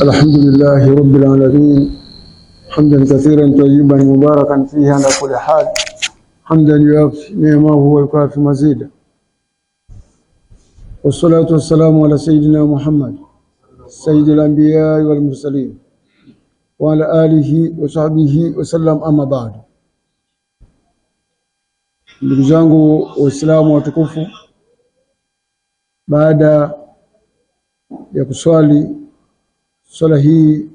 الحمد لله رب العالمين حمدا كثيرا طيبا مباركا فيه على كل حال حمدا يوافي نعمه ويكافي مزيدا، والصلاة والسلام على سيدنا محمد سيد الأنبياء والمرسلين وعلى آله وصحبه وسلم. أما بعد، ndugu zangu Waislamu watukufu, baada ya kuswali swala hii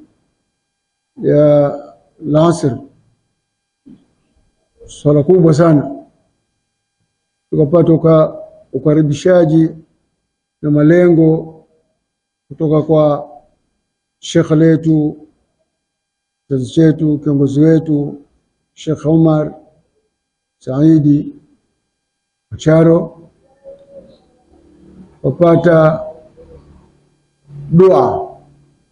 ya Asr, swala kubwa sana, tukapata ukaribishaji na malengo kutoka kwa Sheikh letu, mzazi chetu, kiongozi wetu Sheikh Omar Saidi Macharo, wapata dua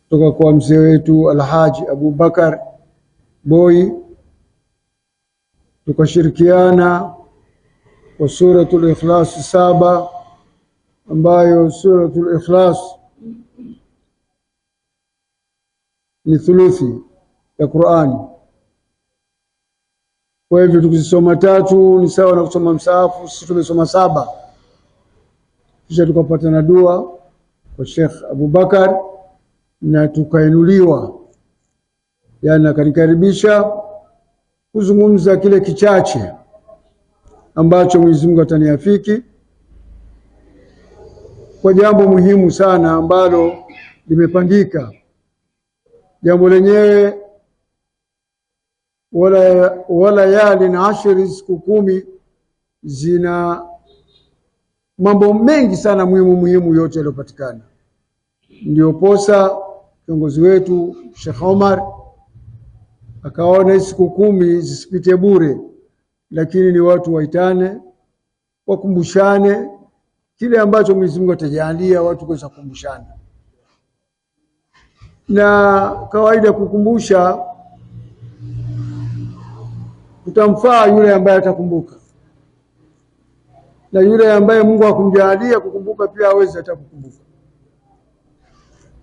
kutoka kwa mzee wetu Alhaji Abu Bakar Boy, tukashirikiana kwa Suratul Ikhlas 7, ambayo Suratul Ikhlas ni thuluthi ya Qur'ani. Kwa hivyo tukisoma 3 ni sawa na kusoma msahafu. Sisi tumesoma 7, kisha tukapata na dua kwa Sheikh Abu Bakar na tukainuliwa, yani akanikaribisha kuzungumza kile kichache ambacho Mwenyezi Mungu ataniafiki kwa jambo muhimu sana ambalo limepangika. Jambo lenyewe wala yali na ashiri, siku 10 zina mambo mengi sana muhimu yote yaliyopatikana. Ndio posa kiongozi wetu Sheikh Omar akaona siku 10 zisipite bure, lakini ni watu waitane, wakumbushane kile ambacho Mwenyezi Mungu atajalia watu kuweza kukumbushana. Na kawaida kukumbusha kutamfaa yule ambaye atakumbuka, na yule ambaye Mungu akumjalia kukumbuka pia hawezi atakukumbuka.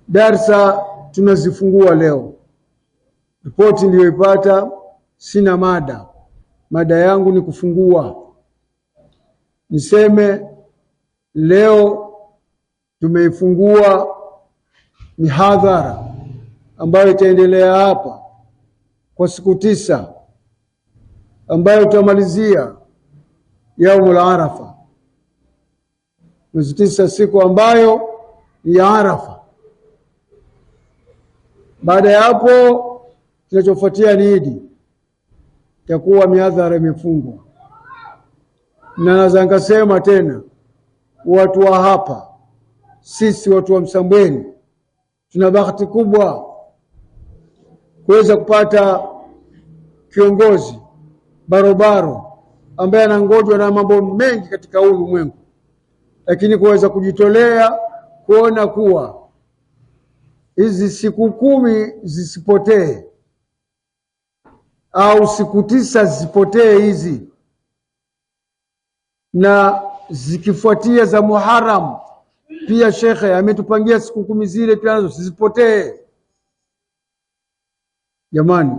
Darsa tunazifungua leo. Ripoti niliyoipata, sina mada yangu ni kufungua. Niseme leo tumeifungua mihadhara ambayo itaendelea hapa kwa siku 9, ambayo tutamalizia Yaumul Arafa, mwezi 9, siku ambayo ni ya Arafa. Baada ya hapo kinachofuatia ni Idi, itakuwa mihadhara imefungwa. Na naweza nikasema tena, watu wa hapa, sisi watu wa Msambweni tuna bahati kubwa kuweza kupata kiongozi barobaro ambaye anangojwa na mambo mengi katika ulimwengu, lakini kuweza kujitolea kuona kuwa hizi siku 10 zisipotee, au siku 9 zisipotee hizi, na zikifuatia za Muharram pia shekhe ametupangia siku 10 zile pia nazo zisipotee. Jamani,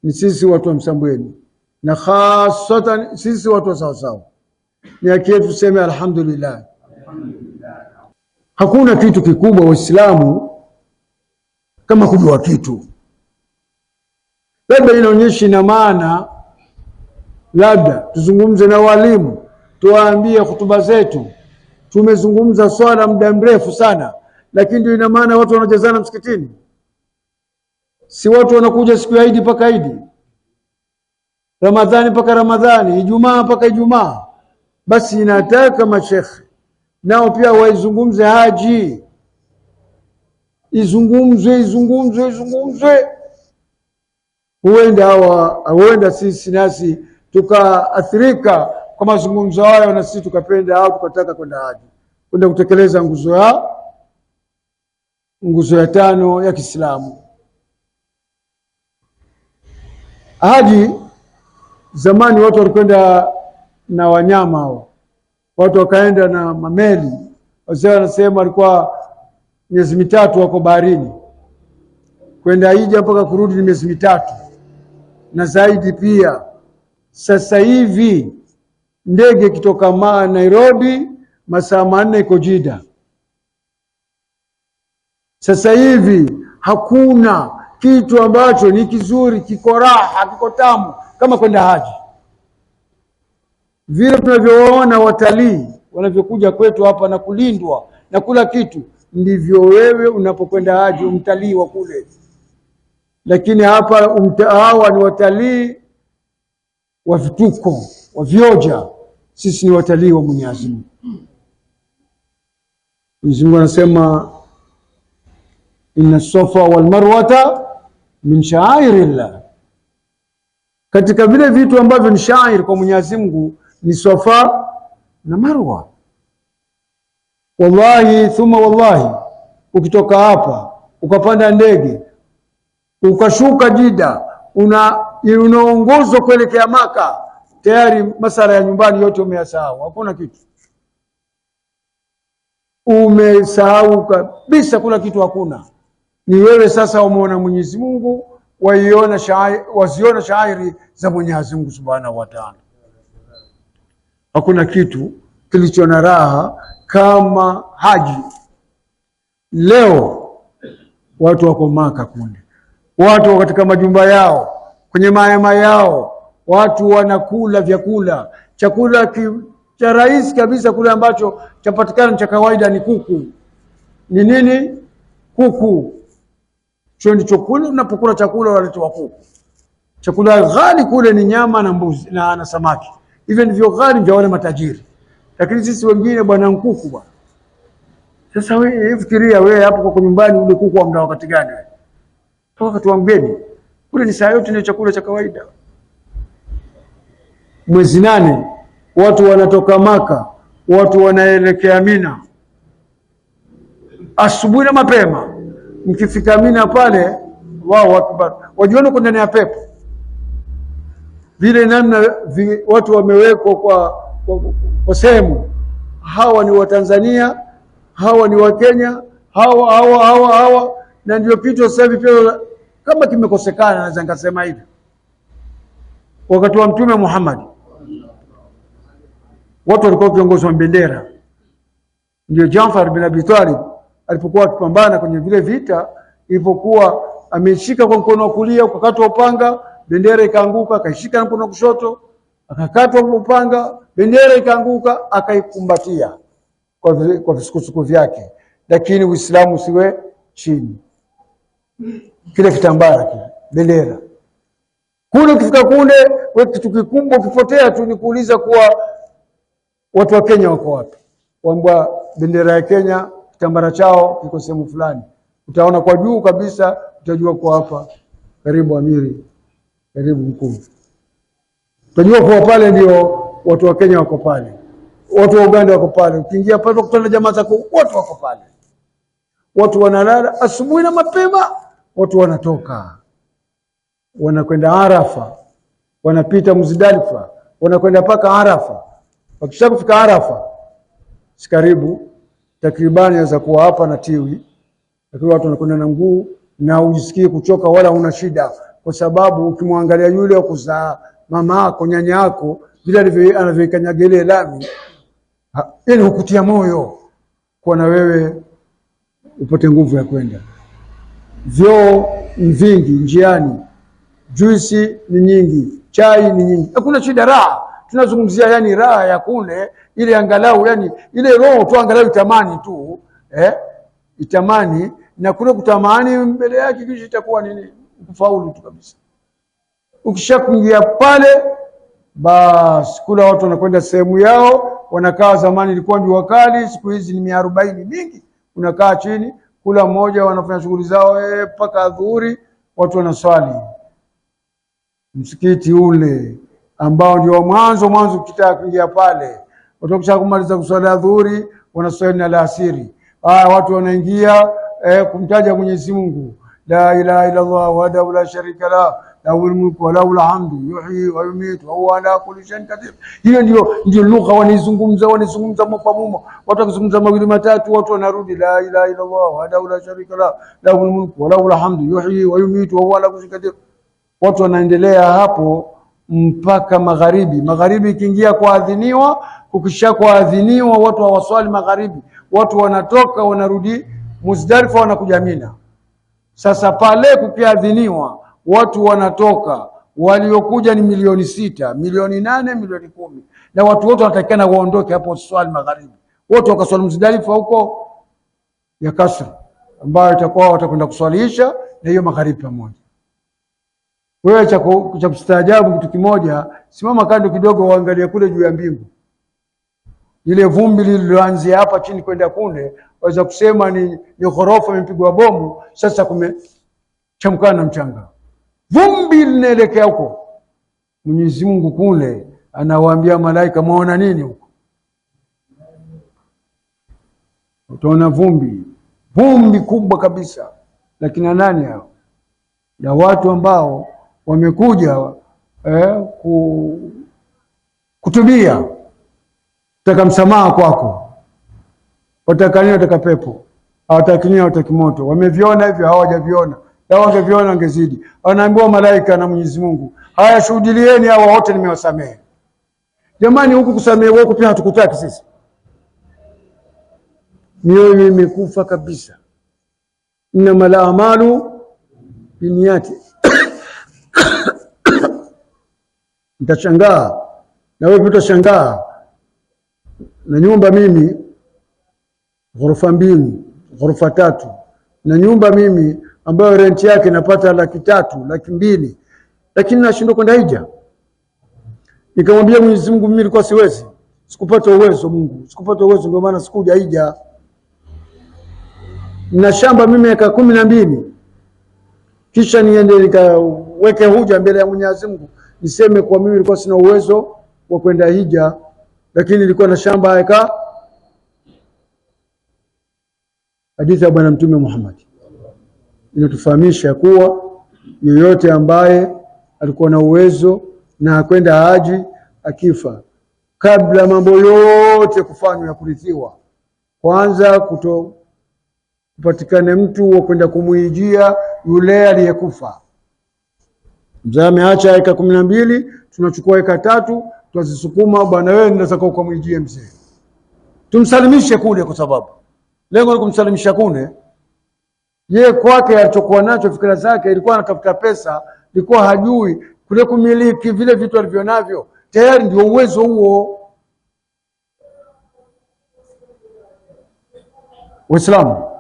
ni sisi watu wa Msambweni na hasatan sisi watu wa sawasawa, ni haki yetu tuseme alhamdulillah. Hakuna kitu kikubwa Waislamu kama kujua kitu. Labda inaonyesha ina maana, labda tuzungumze na walimu, tuwaambie hutuba zetu tumezungumza swala muda mrefu sana, lakini ndio ina maana watu wanajazana msikitini. Si watu wanakuja siku ya Idi mpaka Idi, Ramadhani mpaka Ramadhani, Ijumaa mpaka Ijumaa. Basi inataka mashekhe nao pia waizungumze haji, izungumzwe. Huenda sisi nasi tukaathirika kwa mazungumzo hayo, na sisi tukapenda au tukataka kwenda haji, kwenda kutekeleza nguzo ya 5 ya Kiislamu. Haji zamani watu walikwenda na wanyama hao, watu wakaenda na mameli. Wazee wanasema walikuwa miezi 3 wako baharini, kwenda hija mpaka kurudi ni miezi mitatu na zaidi pia. Sasa hivi ndege kitoka Nairobi masaa 4 iko Jeddah. Sasa hivi hakuna kitu ambacho ni kizuri, kiko raha, kiko tamu kama kwenda haji. Vile tunavyoona watalii wanavyokuja kwetu hapa na kulindwa na kula kitu, ndivyo wewe unapokwenda haji umtalii wa kule. Lakini hapa hawa ni watalii wa vituko, wa vioja. Sisi ni watalii wa Mwenyezi Mungu. Mwenyezi Mungu anasema inna Safa wal Marwata min sha'airillah. Katika vile vitu ambavyo ni shair kwa Mwenyezi Mungu ni Safa na Marwa. Wallahi thumma wallahi, ukitoka hapa ukapanda ndege ukashuka Jeddah, unaongozwa kuelekea Maka, tayari masala ya nyumbani yote umeyasahau, hakuna kitu. Umesahau kabisa, kuna kitu hakuna. Ni wewe sasa umeona Mwenyezi Mungu, waziona shairi za Mwenyezi Mungu Subhanahu wa Ta'ala. Hakuna kitu kilicho na raha kama haji. Leo watu wako Maka kule, watu wako katika majumba yao, kwenye mahema yao, watu wanakula vyakula, chakula cha rahisi kabisa kule ambacho chapatikana cha kawaida ni kuku. Ni nini? Kuku. Hicho ndicho kule unapokula chakula waletewa kuku. Chakula ghali kule ni nyama na mbuzi na samaki. Hivyo ndivyo ghali vya wale matajiri. Lakini sisi wengine bwana kuku bwana. Sasa wewe fikiria wewe hapo kwa nyumbani ule kuku wa muda wakati gani wewe? Toka wakati wa mgeni. Kule ni saa yote ni chakula cha kawaida. Mwezi 8 watu wanatoka Maka, watu wanaelekea Mina. Asubuhi na mapema, mkifika Mina pale, wao wajiona kwa ndani ya pepo. Vile namna watu wamewekwa kwa sehemu. Hawa ni wa Tanzania, hawa ni wa Kenya, hawa na ndio kitu sasa hivi pia kama kimekosekana, naweza nikasema hivi. Wakati wa Mtume Muhammad watu walikuwa viongozi wa bendera. Ndio Jafar bin Abi Talib alipokuwa akipambana kwenye vile vita, ilipokuwa ameshika kwa mkono wa kulia ukakatwa upanga, bendera ikaanguka, akaishika na mkono wa kushoto, akakatwa upanga, bendera ikaanguka, akaikumbatia kwa visukusuku vyake. Lakini Uislamu usiwe chini. Kile kitambara kile, bendera. Kule ukifika kule, wewe kitu kikubwa kipotea tu ni kuuliza kuwa watu wa Kenya wako wapi? Waambia bendera ya Kenya, kitambara chao kiko sehemu fulani. Utaona kwa juu kabisa, utajua kwa hapa karibu amiri, karibu mkuu. Utajua kwa pale ndio watu wa Kenya wako pale. Watu wa Uganda wako pale. Ukiingia pale ukutana jamaa zako wote wako pale. Watu wanalala asubuhi na mapema, watu wanatoka. Wanakwenda Arafa, wanapita Muzdalifa, wanakwenda paka Arafa. Wakisha kufika Arafa, sikaribu takribani inaweza kuwa hapa na Tiwi, lakini watu wanakwenda na mguu na ujisikii kuchoka wala una shida, kwa sababu ukimwangalia yule kuzaa mama yako, nyanya yako, vile anavyokanyagelea lami, yani hukutia moyo kwa na wewe upate nguvu ya kwenda. Vyoo ni vingi njiani, juisi ni nyingi, chai ni nyingi, hakuna shida. Raha tunazungumzia yani raha ya kule, ile angalau yani ile roho tu angalau itamani tu, itamani, na kule kutamani mbele yake kisha itakuwa nini, kufaulu tu kabisa. Ukishakuingia pale basi kula watu wanakwenda sehemu yao, wanakaa. Zamani ilikuwa ni wakali, siku hizi ni 140 mingi. Unakaa chini, kula mmoja, wanafanya shughuli zao mpaka adhuhuri, watu wanaswali. Msikiti ule ambao ndio mwanzo ukitaka kuingia pale, watu kisha kumaliza kuswali adhuhuri, wanaswali na alasiri. Watu wanaingia kumtaja Mwenyezi Mungu, la ilaha illa Allah wahdahu la sharika la lahul mulku wa lahul hamdu yuhyi wa yumiitu wa huwa ala kulli shay'in qadir. Hiyo ndio lugha wanizungumza mapamuma. Watu wakizungumza mawili matatu, watu wanarudi la ilaha illa Allah wahdahu la sharika lahu lahul mulku wa lahul hamdu yuhyi wa yumiitu wa huwa ala kulli shay'in qadir. Watu wanaendelea hapo mpaka magharibi. Magharibi ikiingia kuadhiniwa, ukisha kuadhiniwa watu hawaswali magharibi, watu wanatoka wanarudi Muzdalifa wanakuja Mina. Sasa pale kukiadhiniwa watu wanatoka, waliokuja ni 6,000,000, 8,000,000, 10,000,000, na watu wote wanatakikana waondoke hapo swali magharibi. Wote wakaswali Muzdalifa huko ya kasri, ambayo itakuwa watakwenda kuswalisha na hiyo magharibi pamoja. Wewe cha kustaajabu kitu kimoja, simama kando kidogo waangalie kule juu ya mbingu. Ile vumbi lililoanzia hapa chini kwenda kule, waweza kusema ni ghorofa imepigwa bomu, sasa kumechamkana na mchanga. Vumbi linaelekea huko. Mwenyezi Mungu kule anawaambia malaika, muona nini huko? Utaona vumbi kubwa kabisa. Lakini nani hao? Ya watu ambao wamekuja kutubia, taka msamaha kwako. Wataka nini? Wataka pepo. Hawataki nini? Hawataki moto. Wameviona hivyo? Hawajaviona. Na wangeviona wangezidi. Wanaambiwa malaika na Mwenyezi Mungu, haya shuhudilieni hawa wote nimewasamehe. Jamani, huku kusamehe huku pia hatukutaki sisi. Mioyo imekufa kabisa. Innamal a'malu binniyati. Nitashangaa na wewe utashangaa. Na nyumba mimi ghorofa 2, ghorofa 3, na nyumba mimi ambayo rent yake napata 300,000, 200,000, lakini nashindwa kwenda hija. Nikamwambia Mwenyezi Mungu, mimi nilikuwa siwezi, sikupata uwezo. Mungu, sikupata uwezo, ndio maana sikuja hija. Na shamba mimi eka 12, kisha niende nikaweke huja mbele ya Mwenyezi Mungu, niseme kwa mimi nilikuwa sina uwezo wa kwenda hija, lakini nilikuwa na shamba eka. Hadithi ya Bwana Mtume Muhammad inatufahamisha kuwa yoyote ambaye alikuwa na uwezo na akwenda haji, akifa kabla mambo yote kufanywa ya kurithiwa, kwanza kupatikane mtu wa kwenda kumuijia yule aliyekufa. Mzee ameacha eka 12, tunachukua eka 3, twazisukuma, bwana wewe ninataka ukamuijie mzee, tumsalimishe kule, kwa sababu lengo ni kumsalimisha kule. Yeye kwake alichokuwa nacho, fikra zake ilikuwa anatafuta pesa, ilikuwa hajui kule kumiliki vile vitu alivyonavyo, tayari ndio uwezo huo. Waislamu,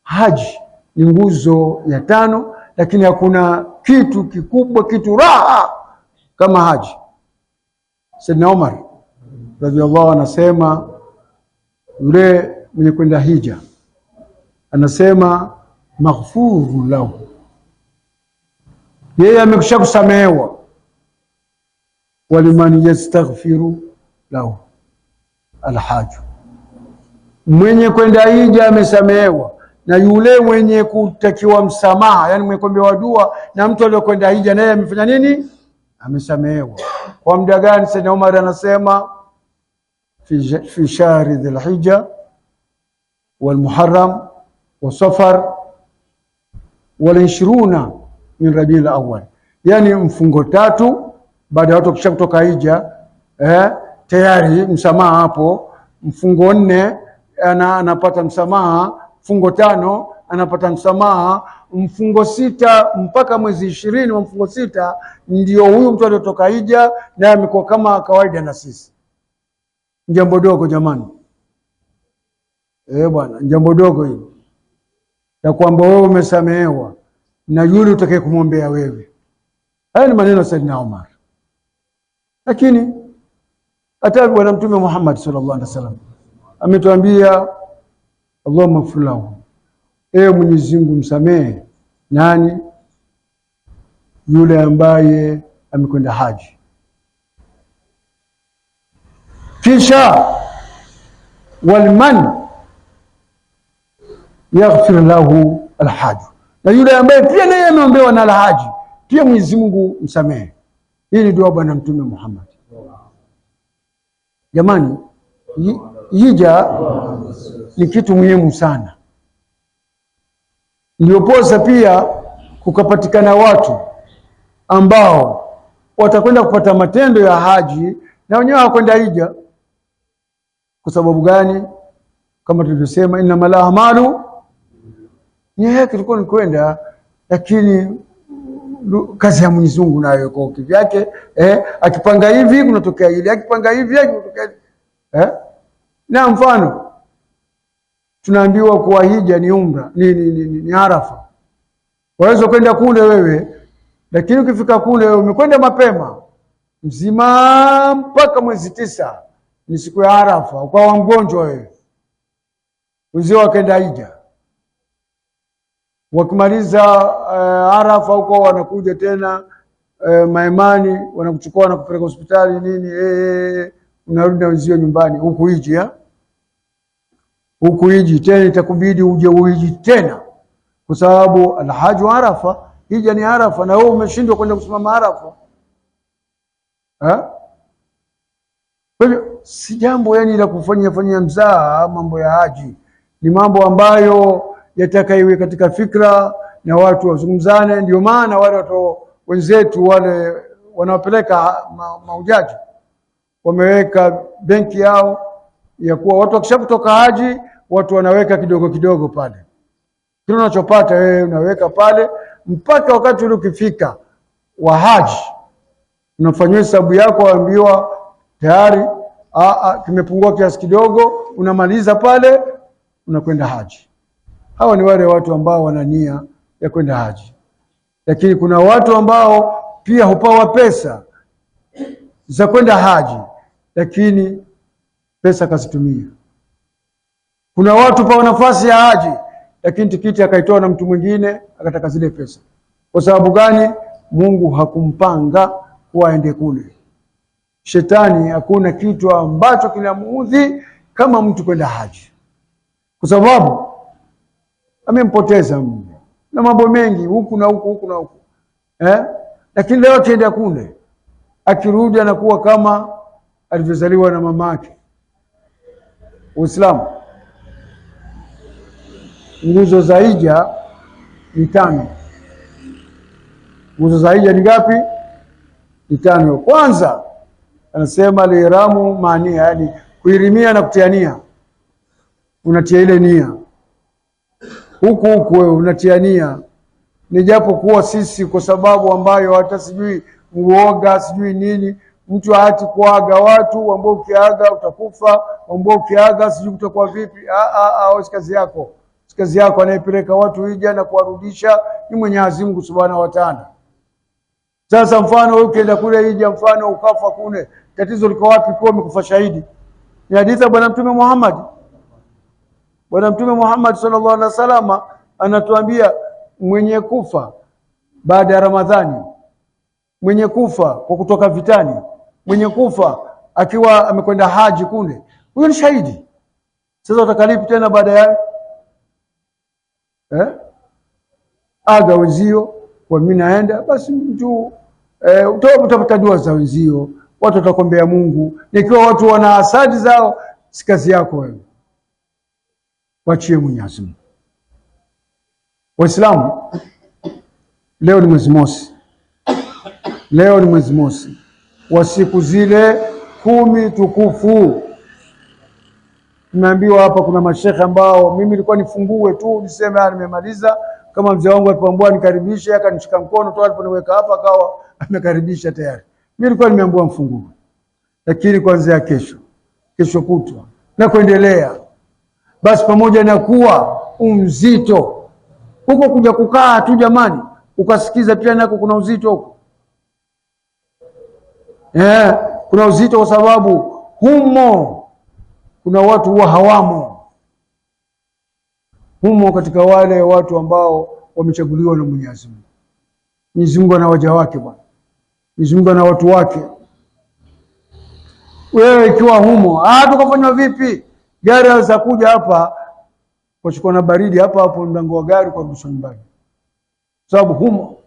haji ni nguzo ya 5, lakini hakuna kitu kikubwa, kitu raha kama haji. Sayyidina Umar radhiallahu anasema, yule mwenye kwenda hija anasema maghfuru lahu, yeye amekwisha kusamehewa. Waliman yastaghfiru lahu alhaju, mwenye kwenda hija amesamehewa, na yule mwenye kutakiwa msamaha, yani mwenye kuombewa dua na mtu aliyokwenda hija, naye amefanya nini? Amesamehewa. Kwa muda gani? Sayyidina Umar anasema fi shahri dhil hijja wal muharram wa safar wal 20 min rabiul awwal, yani mfungo 3 baada ya watu kisha kutoka hija, tayari msamaha hapo. Mfungo 4 anapata msamaha, mfungo 5 anapata msamaha, mfungo 6 mpaka mwezi 20 wa mfungo 6 ndio huyu mtu aliyotoka hija, naye amekuwa kama kawaida na sisi. Jambo dogo jamani, bwana, jambo dogo hilo ya kwamba wewe umesamehewa na yule utakaye kumwombea wewe. Haya ni maneno ya Sayyidina Umar, lakini hata Bwana Mtume Muhammad sallallahu alaihi wasallam ametuambia Allahumma ighfir lahu, Mwenyezi Mungu msamehe nani? Yule ambaye amekwenda haji. Kisha walman yaghfir lahu alhaju, na yule ambaye pia naye ameombewa na alhaji, pia Mwenyezi Mungu msamehe. Hii ni dua Bwana Mtume Muhammad. Jamani, hija ni kitu muhimu sana. Niliopoza pia kukapatikana watu ambao watakwenda kupata matendo ya haji na wenyewe hawakwenda hija. Kwa sababu gani? Kama tulivyosema, innamal a'malu, nia yake ilikuwa ni kwenda, lakini kazi ya Mwenyezi Mungu nayo kwa kivyake. Akipanga hivi kunatokea ile, akipanga hivi kunatokea na mfano tunaambiwa kuwa hija ni umra, ni Arafa. Waweza kwenda kule wewe, lakini ukifika kule umekwenda mapema mzima mpaka mwezi 9 ni siku ya Arafa, ukawa mgonjwa wewe, wenzio wakaenda hija, wakimaliza Arafa huko wanakuja tena maimani, wanakuchukua na kupeleka hospitali nini, unarudi na wenzio nyumbani. Huku hiji huku hiji tena, itakubidi uje uhiji tena, kwa sababu alhaji wa Arafa, hija ni Arafa, na wewe umeshindwa kwenda kusimama Arafa. Kwa hiyo si jambo yani la kufanya mzaha mambo ya haji. Ni mambo ambayo yatakaiwe katika fikra na watu wazungumzane. Ndio maana wale watu wenzetu wale wanaopeleka mahujaji wameweka benki yao ya kuwa watu wakishakutoka haji, watu wanaweka kidogo kidogo pale. Kile unachopata wewe unaweka pale mpaka wakati ule ukifika wa haji, unafanywa hesabu yako, waambiwa tayari kimepungua kiasi kidogo, unamaliza pale, unakwenda haji. Hawa ni wale watu ambao wana nia ya kwenda haji. Lakini kuna watu ambao pia hupawa pesa za kwenda haji, lakini pesa kazitumia. Kuna watu pawa nafasi ya haji, lakini tikiti akaitoa na mtu mwingine akataka zile pesa. Kwa sababu gani? Mungu hakumpanga kuwa aende kule. Shetani hakuna kitu ambacho kinamuudhi kama mtu kwenda haji, kwa sababu amempoteza Mungu na mambo mengi huku na huku, huku na huku. Lakini leo akienda kule, akirudi anakuwa kama alivyozaliwa na mamake. Uislamu, nguzo za hija ni 5. Nguzo za hija ni ngapi? Ni 5. Kwanza anasema lihramu maania, yani kuirimia na kutia nia. Unatia ile nia huku wewe unatia nia. Ni japo kuwa sisi kwa sababu ambayo hata sijui uoga sijui nini, mtu hati kuaga watu ambao ukiaga utakufa, ambao ukiaga sijui utakuwa vipi. Kazi yako, kazi yako. Anayepeleka watu hija na kuwarudisha ni Mwenyezi Mungu Subhanahu wa Ta'ala. Sasa mfano wewe ukienda kule hija, mfano ukafa kule, tatizo liko wapi? Kwa umekufa shahidi. Ni hadithi ya Bwana Mtume Muhammad. Bwana Mtume Muhammad sallallahu alaihi wasallam anatuambia, mwenye kufa baada ya Ramadhani, mwenye kufa kwa kutoka vitani, mwenye kufa akiwa amekwenda haji kule, huyo ni shahidi. Sasa utakalipi tena baada ya aga wenzio kwa mimi naenda, basi mtu utapata dua za wenzio, watu watakombea Mungu. Nikiwa watu wana hasadi zao, si kazi yako wewe, wachie Mwenyezi Mungu. Waislamu, leo ni mwezi mosi. Leo ni mwezi mosi wa siku zile 10 tukufu. Nimeambiwa hapa kuna mashekhe ambao mimi nilikuwa nifungue tu niseme nimemaliza, kama mzee wangu alipoambiwa nikaribishe, akanishika mkono tu, aliponiweka hapa akawa amekaribisha tayari. Mimi nilikuwa nimeambiwa mfungue, lakini kuanzia kesho kutwa na kuendelea, basi pamoja na kuwa umzito huko kuja kukaa tu jamani, ukasikiza pia nako kuna uzito huko. Kuna uzito kwa sababu humo kuna watu huwa hawamo humo, katika wale watu ambao wamechaguliwa na Mwenyezi Mungu. Mwenyezi Mungu ana waja wake bwana. Mwenyezi Mungu ana watu wake. Wewe ikiwa humo, tukafanywa vipi? Gari za kuja hapa kuchukua na baridi hapa hapo mlango wa gari kwa kurudisha nyumbani, sababu humo.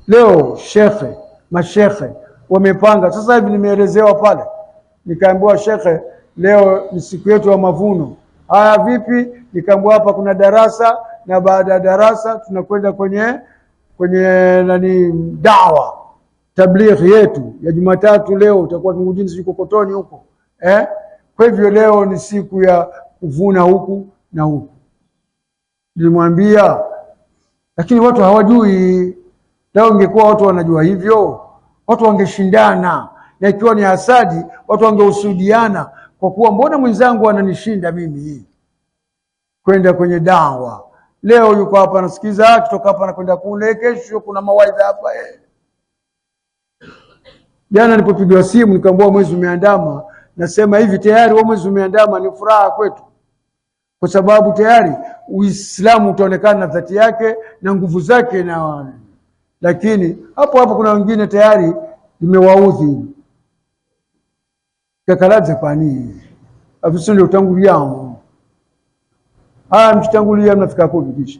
Leo shekhe, mashekhe wamepanga. Sasa hivi nimeelezewa pale, nikaambiwa shekhe, leo ni siku yetu ya mavuno. Haya, vipi? Nikaambiwa hapa kuna darasa, na baada ya darasa tunakwenda kwenye nani, dawa tablighi yetu ya Jumatatu. Leo utakuwa Kingujini, si Kokotoni huko Kwa hivyo leo ni siku ya kuvuna huku na huku. Nilimwambia, lakini watu hawajui. Leo ingekuwa watu wanajua hivyo, watu wangeshindana, na ikiwa ni hasadi watu wangeusudiana, kwa kuwa mbona mwenzangu ananishinda mimi kwenda kwenye dawa. Leo yuko hapa anasikiza, akitoka hapa anakwenda kule, kesho kuna mawaidha hapa Jana nilipopigiwa simu nikaambiwa mwezi umeandama, nasema hivi tayari wa mwezi umeandama ni furaha kwetu, kwa sababu tayari Uislamu utaonekana na dhati yake na nguvu zake lakini hapo kuna wengine tayari imewaudhi. Kakalaze pani afisi ndio utangulia. Mkitangulia mnafika kisha.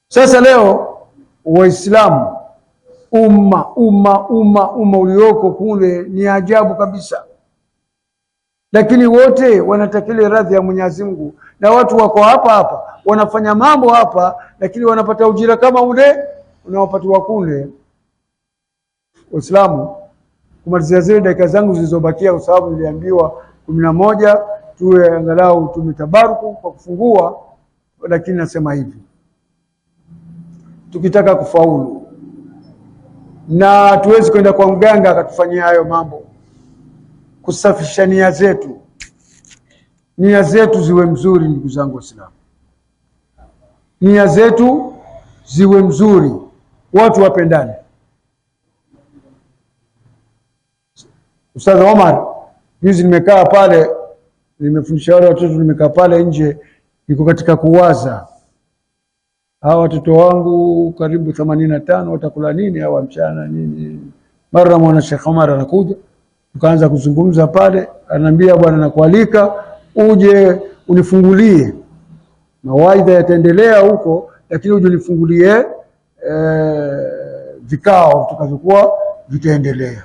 Sasa leo Waislamu umma ulioko kule ni ajabu kabisa, lakini wote wanatakile radhi ya Mwenyezi Mungu, na watu wako hapa wanafanya mambo hapa, lakini wanapata ujira kama ule unaopatiwa kule. Waislamu, kumalizia zile dakika zangu zilizobakia, kwa sababu niliambiwa 11 tuwe angalau tumetabaruku kwa kufungua, lakini nasema hivi, tukitaka kufaulu na tuwezi kwenda kwa mganga akatufanyia hayo mambo, kusafisha nia zetu ziwe mzuri. Ndugu zangu Waislamu, nia zetu ziwe mzuri, watu wapendane. Ustadh Omar, juzi nimekaa pale, nimefundisha wale watoto, nimekaa pale nje, niko katika kuwaza hawa watoto wangu karibu 85 watakula nini hawa mchana nini. Mara mwana Sheikh Omar anakuja, tukaanza kuzungumza pale, ananiambia bwana, nakualika uje unifungulie. Mawaidha yataendelea huko, lakini uje unifungulie vikao tukavyokuwa vitaendelea.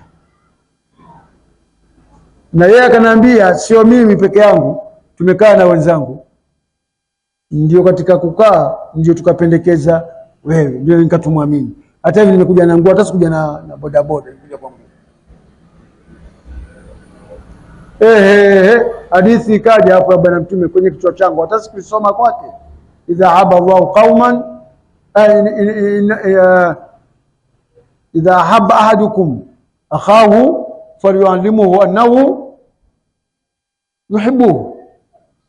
Na yeye akaniambia sio mimi peke yangu, tumekaa na wenzangu, ndio katika kukaa ndio tukapendekeza wewe, ndio nikatumwamini. Hata hivi nimekuja na nguo, hata sikuja na bodaboda, nimekuja kwa nguo. Hadithi ikaja hapo ya Bwana Mtume kwenye kichwa changu, hata sikusoma kwake. Idha haba Allahu qauman idha haba ahadukum akhahu falyuallimuhu annahu yuhibbuhu,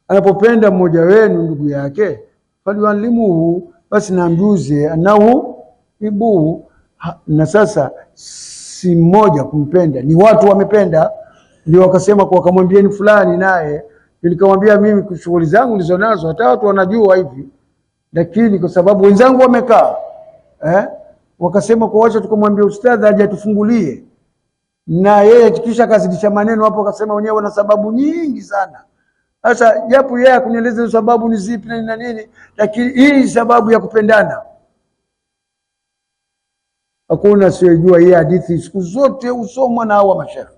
anapopenda mmoja wenu ndugu yake, falyuallimuhu, basi namjuze, annahu yuhibbuhu. Na sasa si mmoja kumpenda, ni watu wamependa, ndio wakasema kwa kamwambieni fulani, naye nikamwambia mimi kwa shughuli zangu nilizonazo, hata watu wanajua hivi, lakini kwa sababu wenzangu wamekaa wakasema kwa wacha tukamwambia ustadhi aje atufungulie, na yeye kisha kazidisha maneno hapo, akasema wenyewe wana sababu nyingi sana. Sasa japo yeye kunieleza sababu ni zipi na nini, lakini hii sababu ya kupendana hakuna siyojua. Hii hadithi siku zote usomwa na hawa mashekhe,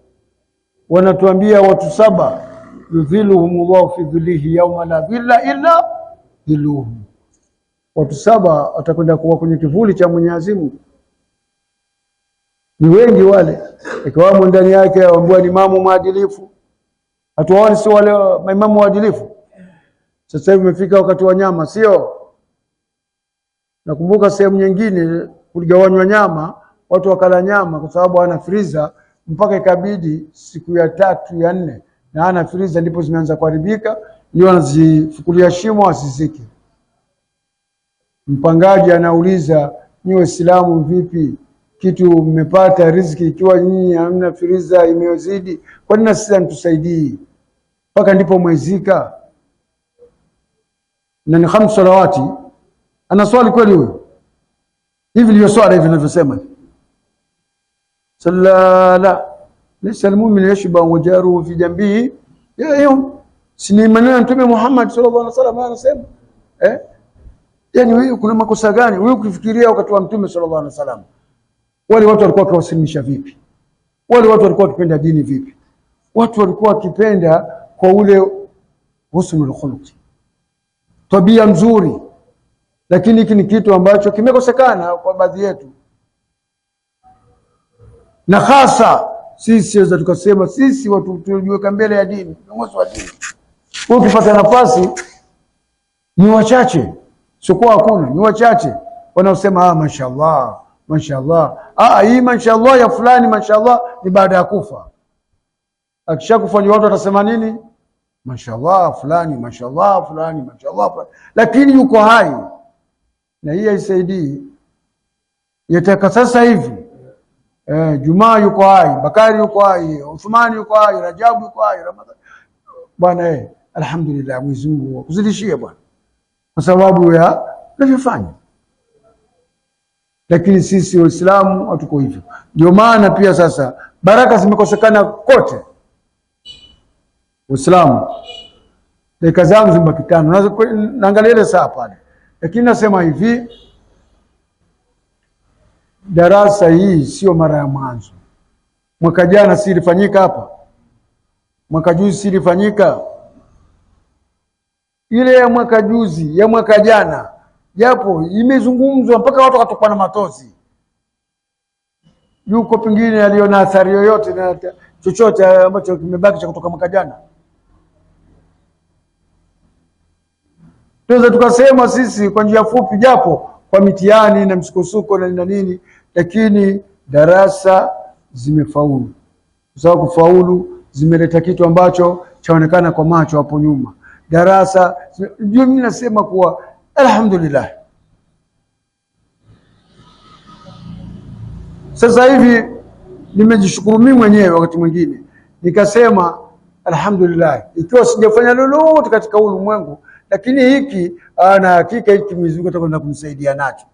wanatuambia watu 7 yudhiluhumullahu fi dhillihi yawma la dhilla illa dhilluhu. Watu 7 watakwenda kuwa kwenye kivuli cha Mwenyezi Mungu. Ni wengi wale, ikiwamo ndani yake waambiwa ni imamu mwadilifu. Hatuwaoni si wale maimamu mwadilifu? Sasa hivi umefika wakati wa nyama, sio? Nakumbuka sehemu nyingine kuligawanywa nyama, watu wakala nyama kwa sababu hana friza, mpaka ikabidi siku ya 3 ya 4 na hana friza, ndipo zimeanza kuharibika, ndio wanazifukulia shimo asizike. Mpangaji anauliza, ni Waislamu vipi? Kitu mmepata riziki ikiwa nyinyi hamna friza imezidi, kwa nini sisi mtusaidii? Mpaka ndipo mwezika. Na ni 5 salawati. Ana swali kweli huyo? Hivi ndio swali hivi ninavyosema. Sallala laysa almu'minu yashba wajaruhu fi jambihi ya yum. Sini maneno Mtume Muhammad sallallahu alaihi wasallam anasema Yani wewe kuna makosa gani? Wewe ukifikiria wakati wa Mtume sallallahu alaihi wasallam, wale watu walikuwa wakiwasilimisha vipi? Wale watu walikuwa wakipenda dini vipi? Watu walikuwa wakipenda kwa ule husnul khuluqi, tabia mzuri. Lakini hiki ni kitu ambacho kimekosekana kwa baadhi yetu, na hasa sisi waweza tukasema sisi watu tulijiweka mbele ya dini, viongozi wa dini. Ukipata nafasi ni wachache, sio hakuna, ni wachache wanaosema mashaallah mashaallah. Hii mashaallah ya fulani mashaallah ni baada ya kufa. Akishakufa watu watasema nini? Mashaallah fulani, mashaallah fulani, mashaallah fulani. Lakini yuko hai, na hii haisaidii. Yataka sasa hivi Jumaa yuko hai, Bakari yuko hai, Uthmani yuko hai, Rajabu yuko hai, Ramadhani bwana. Alhamdulillah, Mwenyezi Mungu akuzidishie bwana, kwa sababu ya unavyofanya. Lakini sisi Waislamu hatuko hivyo. Ndio maana pia sasa baraka zimekosekana kote Uislamu. Dakika zangu zimebaki 5, naangalia ile saa pale, lakini nasema hivi, darasa hii sio mara ya mwanzo. Mwaka jana si ilifanyika hapa, mwaka juzi si ilifanyika. Ile ya mwaka juzi, ya mwaka jana, japo imezungumzwa mpaka watu wakatokwa na matozi. Yuko pengine aliona athari yoyote na chochote ambacho kimebaki cha kutoka mwaka jana? Tunaweza tukasema sisi kwa njia fupi, japo kwa mitihani na msukosuko na nini, lakini darasa zimefaulu. Kwa sababu kufaulu zimeleta kitu ambacho chaonekana kwa macho hapo nyuma. Darasa ndio mimi nasema kuwa alhamdulillah. Sasa hivi nimejishukuru mimi mwenyewe, wakati mwingine nikasema alhamdulillah, ikiwa sijafanya lolote katika ulimwengu, lakini hiki na hakika hiki Mwenyezi Mungu atakwenda kumsaidia nacho.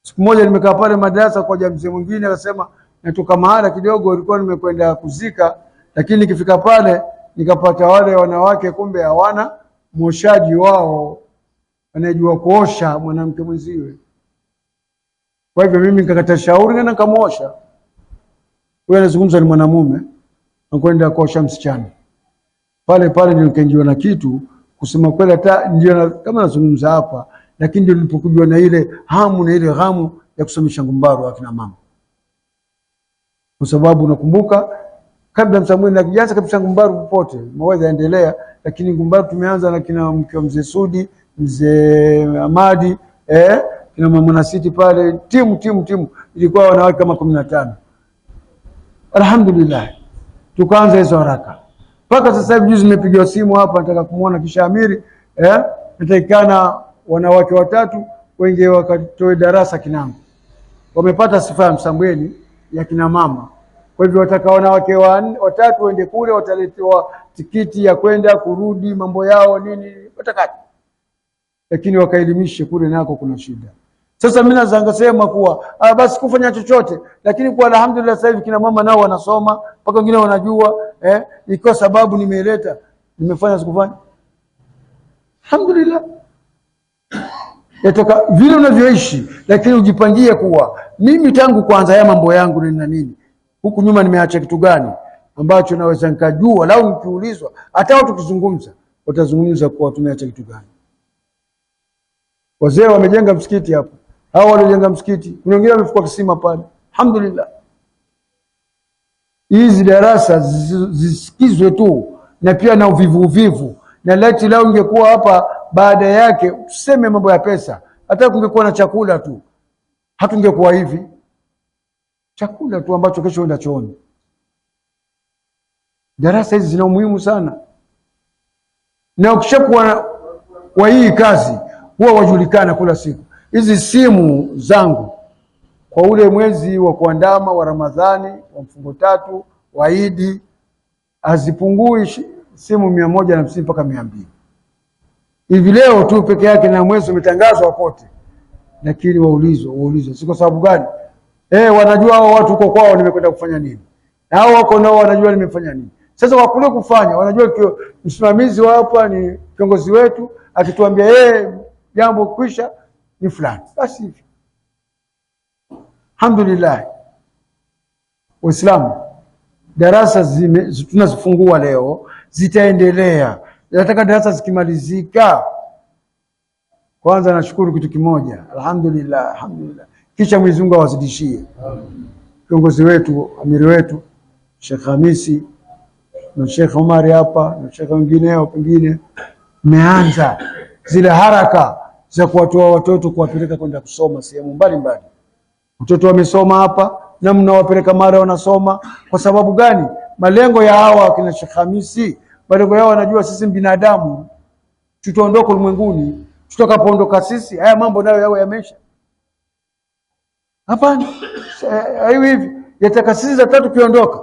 Siku moja nimekaa pale madrasa kwa mzee mwingine, akasema natoka mahala kidogo, nilikuwa nimekwenda kuzika, lakini nikifika pale nikapata wale wanawake kumbe hawana mwoshaji wao anayejua kuosha mwanamke mwenziwe. Kwa hivyo mimi nikakata shauri na nikamwosha. Huyo anazungumza ni mwanamume, nakwenda kuosha msichana. Pale pale ndio nikaingiwa na kitu, kusema kweli hata ndio kama nazungumza hapa, lakini ndio nilipokujua na ile hamu na ile ghamu ya kusomesha ngumbaru akina mama. Kwa sababu nakumbuka kabla Msamweli na kijaza kabisa ngumbaru popote, mawaidha yaendelea, lakini ngumbaru tumeanza na kina mke wa mzee Sudi, mzee Ahmadi, kina mama Nasiti pale, timu ilikuwa wanawake kama 15. Alhamdulillah. Tukaanza hizo haraka. Mpaka sasa hivi juzi nimepigiwa simu hapa, nataka kumuona kisha amiri, natakikana wanawake 3 wenge wakatoe darasa Kinango. Wamepata sifa ya Msambweni ya kina mama. Kwa hivyo wataka wanawake 3 waende kule, wataletewa tikiti ya kwenda kurudi, mambo yao nini watakati. Lakini wakaelimishe kule nako kuna shida. Sasa mimi nazanga sema kuwa basi kufanya chochote, lakini kwa alhamdulillah sasa hivi kina mama nao wanasoma, mpaka wengine wanajua iko sababu nimeleta, nimefanya sikufanya. Alhamdulillah. Yatoka vile unavyoishi, lakini ujipangie kuwa mimi tangu kuanza haya mambo yangu na nini, huku nyuma nimeacha kitu gani ambacho naweza nikajua, lau nikiulizwa hata watu kuzungumza watazungumza kuwa tumeacha kitu gani. Wazee wamejenga msikiti hapo, hao waliojenga msikiti, kuna wengine wamefukua kisima pale. Alhamdulillah. Hizi darasa zisikizwe tu, na pia na uvivu. Na leti lao ingekuwa hapa baada yake tuseme mambo ya pesa, hata kungekuwa na chakula tu hatungekuwa hivi. Chakula tu ambacho kesho enda chooni. Darasa hizi zina umuhimu sana, na ukishakuwa kwa hii kazi huwa wajulikana kila siku. Hizi simu zangu kwa ule mwezi wa kuandama wa Ramadhani, wa mfungo 3, wa Idi, hazipungui simu 150 mpaka 200. Hivi leo tu peke yake na mwezi umetangazwa kote. Lakini waulizwe si kwa sababu gani? Wanajua hao watu huko kwao nimekwenda kufanya nini, na hao wako nao wanajua nimefanya nini. Sasa wakule kufanya, wanajua msimamizi wa hapa ni kiongozi wetu, akituambia jambo kwisha, ni fulani. Basi hivi. Alhamdulillah. Waislamu, darasa tunazifungua leo, zitaendelea. Nataka darasa zikimalizika, kwanza nashukuru kitu kimoja, alhamdulillah, kisha Mwenyezi Mungu awazidishie kiongozi wetu, amiri wetu Sheikh Hamisi na Sheikh Omar hapa na Sheikh wengineo, pengine mmeanza zile haraka za kuwatoa watoto kuwapeleka kwenda kusoma sehemu mbalimbali. Watoto wamesoma hapa na mnawapeleka mara wanasoma. Kwa sababu gani? Malengo ya hawa kina Sheikh Hamisi, malengo yao wanajua sisi binadamu tutaondoka ulimwenguni. Tutakapoondoka sisi, haya mambo nayo yao yameisha. Hapana, hivi yataka sisi za tatu kiondoka.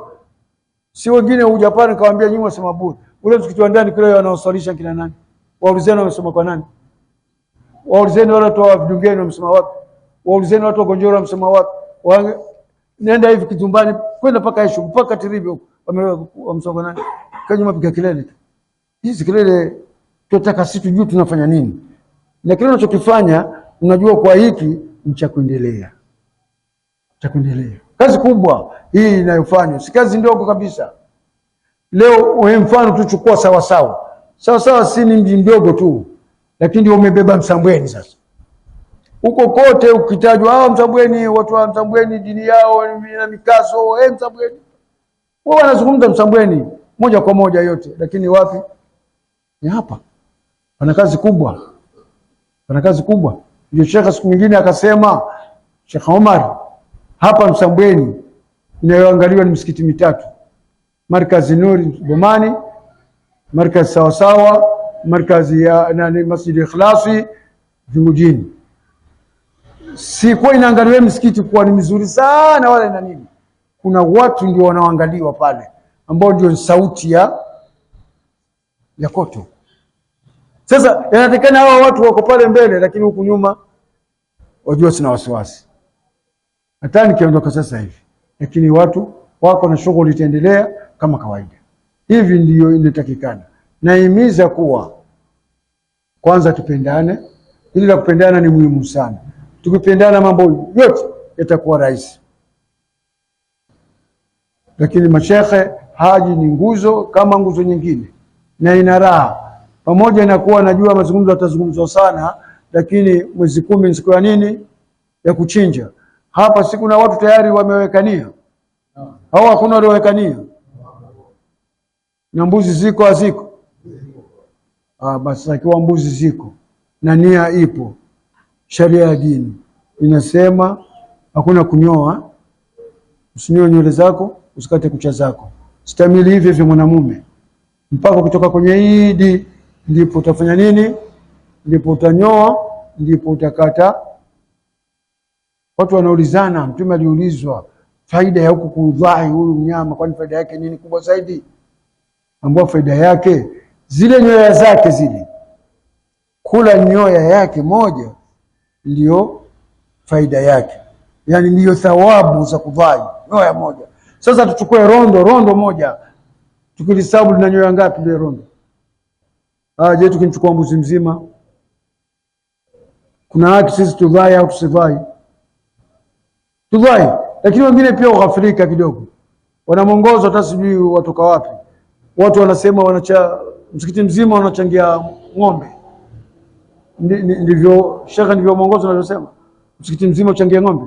Si wengine Ujapani kawaambia nyinyi wasema bure. Ule msikiti wa ndani kule wanaosalisha kina nani? Waulizeni wamesoma kwa nani? Waulizeni wale watu wa Vidungeni wamesoma wapi? Waulizeni watu wa Gonjoro wamesoma wapi? Nenda hivi Kitumbani kwenda paka Eshu mpaka Tiribi wamesoma kwa nani? Kaje mapiga kelele tu. Hizi kelele tunataka sisi tujue tunafanya nini. Na kile unachokifanya unajua kwa hiki ni cha kuendelea. Cha kuendelea. Kazi kubwa hii inayofanywa, si kazi ndogo kabisa. Leo wewe mfano tuchukua sawa sawa. Sawa sawa si ni mji mdogo tu, lakini ndio umebeba Msambweni sasa. Huko kote ukitajwa Msambweni, watu wa Msambweni dini yao na mikazo, Msambweni. Wao wanazungumza Msambweni moja kwa moja yote, lakini wapi? Ni hapa. Wana kazi kubwa. Wana kazi kubwa. Ndio Sheikh siku nyingine akasema, Sheikh Omar, hapa Msambweni inayoangaliwa ni misikiti mitatu. Markazi Nuri Bomani, Markazi Sawasawa, Markazi ya Masjid Ikhlasi Vingujini. Si kwa inaangaliwa misikiti kwa ni mizuri sana wala ina nini. Kuna watu ndio wanaoangaliwa pale ambao ndio sauti ya koto. Sasa yanatakana hawa watu wako pale mbele, lakini huku nyuma wajua sina wasiwasi. Hata nikiondoka sasa hivi, lakini watu wako na shughuli itaendelea kama kawaida. Hivi ndio inatakikana. Naimiza kuwa kwanza tupendane. Hili la kupendana ni muhimu sana. Tukipendana mambo yote yatakuwa rahisi. Lakini mashekhe haji ni nguzo kama nguzo nyingine, na ina raha. Pamoja na kuwa najua mazungumzo yatazungumzwa sana, lakini mwezi 10 ni siku ya nini? Ya kuchinja. Hapa siku na watu tayari wamewekania. Hao hakuna waliowekania. Na mbuzi ziko haziko? Basi ikiwa mbuzi ziko na nia ipo, sharia ya dini inasema hakuna kunyoa. Usinyoe nywele zako, usikate kucha zako. Stamili hivi vya mwanamume. Mpaka kutoka kwenye Idi ndipo utafanya nini? Ndipo utanyoa, ndipo utakata. Watu wanaulizana, Mtume aliulizwa faida ya huku kudhai huyu mnyama, kwani faida yake nini kubwa zaidi? Ambao faida yake zile nyoya zake zile, kula nyoya yake moja ndio faida yake, yani ndio thawabu za kudhai nyoya moja. Sasa tuchukue rondo moja, tukilisabu lina nyoya ngapi ile rondo? Je, tukimchukua mbuzi mzima kuna haki sisi tudhai au tusivai? Tudhai. Lakini wengine pia ughafirika kidogo, wanamongozo hata sijui watoka wapi. Watu wanasema msikiti mzima wanachangia ng'ombe. Ndivyo shaka, ndivyo mwongozo unavyosema, msikiti mzima uchangia ng'ombe.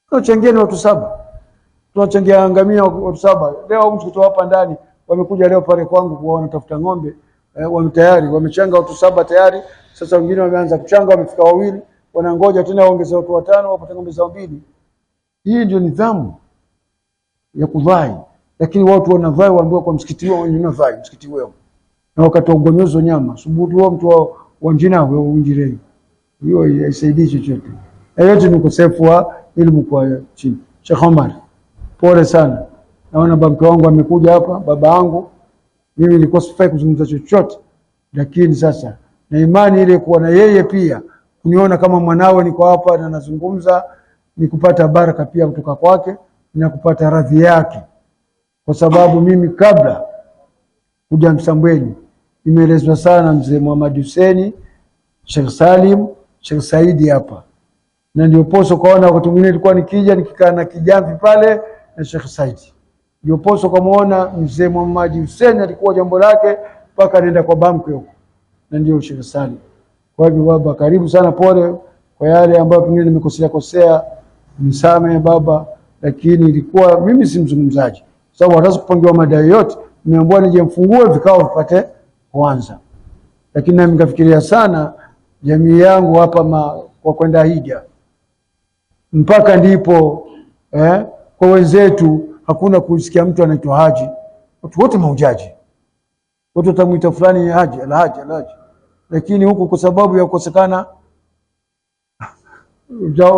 Tunachangia ni watu 7. Tunachangia ngamia watu 7. Leo msikiti hapa ndani wamekuja leo pale kwangu kwa wanatafuta ng'ombe, tayari wamechanga watu 7 tayari. Sasa wengine wameanza kuchanga, wamefika 2, wanangoja tena waongeze watu 5 wapate ng'ombe za 2. Hii ndio nidhamu ya kudhai. Lakini watu wanavai, waambiwa kwa msikiti wao wenyewe unavai msikiti wao. Na wakati wa ugonyozo nyama, subutu wao mtu wa njina wao unjireni. Hiyo haisaidii chochote. Yote ni ukosefu wa elimu kwa chini. Sheikh Omar, pole sana. Naona baba wangu amekuja hapa, baba yangu. Mimi nilikuwa sifai kuzungumza chochote. Lakini sasa na imani ile kuwa na yeye pia kuniona kama mwanawe niko hapa na nazungumza, ni kupata baraka pia kutoka kwake na kupata radhi yake. Kwa sababu mimi kabla kuja Msambweni nimeelezwa sana mzee Muhammad Hussein, Sheikh Salim, Sheikh Saidi hapa, na ndio poso kaona wakati mwingine nilikuwa nikija nikikaa na kijamvi pale na Sheikh Saidi, ndio poso kamaona mzee Muhammad Hussein alikuwa jambo lake mpaka nenda kwa bamke huko, na ndio Sheikh Saidi. Kwa hivyo baba, karibu sana, pole kwa yale ambayo pengine nimekosea, nisamehe baba, lakini ilikuwa mimi si mzungumzaji, sababu hata kupangiwa madai yote, nimeambiwa nije mfungue vikao vipate kuanza, lakini nami nikafikiria sana jamii yangu hapa kwa kwenda hija mpaka ndipo kwa wenzetu hakuna kusikia mtu anaitwa haji, watu wote maujaji, watu watamuita fulani haji, alhaji, lakini huku kwa sababu ya kukosekana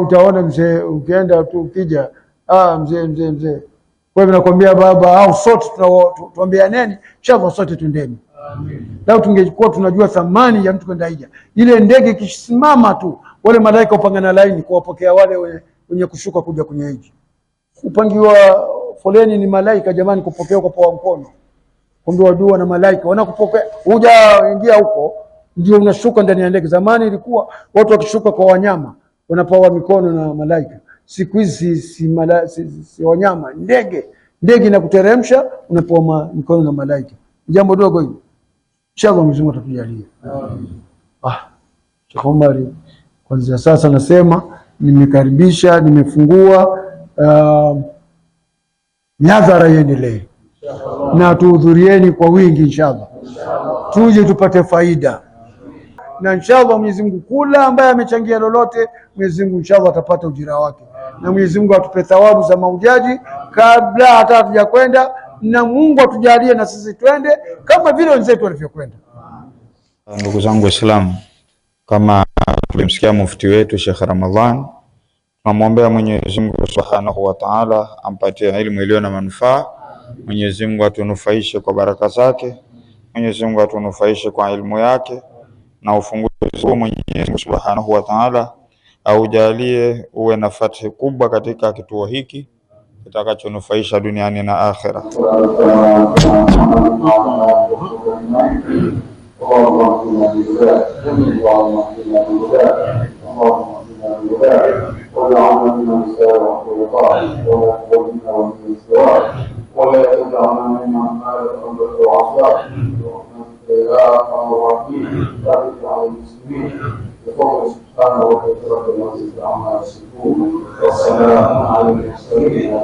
utaona mzee, ukienda tu ukija mzee. Kwa hivyo nakwambia baba, au sote tuambia neni chafu, sote twendeni. Amen. Lao tungekuwa tunajua thamani ya mtu kwenda hija, ile ndege ikisimama tu wale malaika upangana laini kuwapokea wale wenye kushuka kuja kwenye hija. Upangiwa foleni ni malaika jamani, kupokea kwa pawa mkono, kumbiwa dua na malaika wanakupokea, huja ingia huko ndio unashuka ndani ya ndege. Zamani ilikuwa watu wakishuka kwa wanyama wanapawa mikono na malaika, siku hizi si wanyama, ndege inakuteremsha unapawa mikono na malaika. Jambo dogo hili, inshallah Mwenyezi Mungu atatujalia. Sheikh Omar, kwanza sasa nasema nimekaribisha, nimefungua nyadhara iendelee na tuhudhurieni kwa wingi inshallah, tuje tupate faida, na inshallah Mwenyezi Mungu kula ambaye amechangia lolote, Mwenyezi Mungu inshallah atapata ujira wake, na Mwenyezi Mungu atupe thawabu za maujaji kabla hata hatujakwenda, na Mungu atujalie na sisi twende kama vile wenzetu walivyokwenda. Ndugu zangu Waislamu, kama tulimsikia mufti wetu Sheikh Ramadhan, tunamwombea Mwenyezi Mungu Subhanahu wa Ta'ala ampatie elimu iliyo na manufaa. Mwenyezi Mungu atunufaishe kwa baraka zake, Mwenyezi Mungu atunufaishe kwa elimu yake, na ufunguzi wa Mwenyezi Mungu Subhanahu wa Ta'ala aujalie uwe na fathi kubwa katika kituo hiki kitakachonufaisha duniani na akhera. ولا تدعنا ممن قال الأمر وعصاه يا أرحم الراحمين بارك على المسلمين بفضل سبحانه وتعالى عما يصفون والسلام على المرسلين.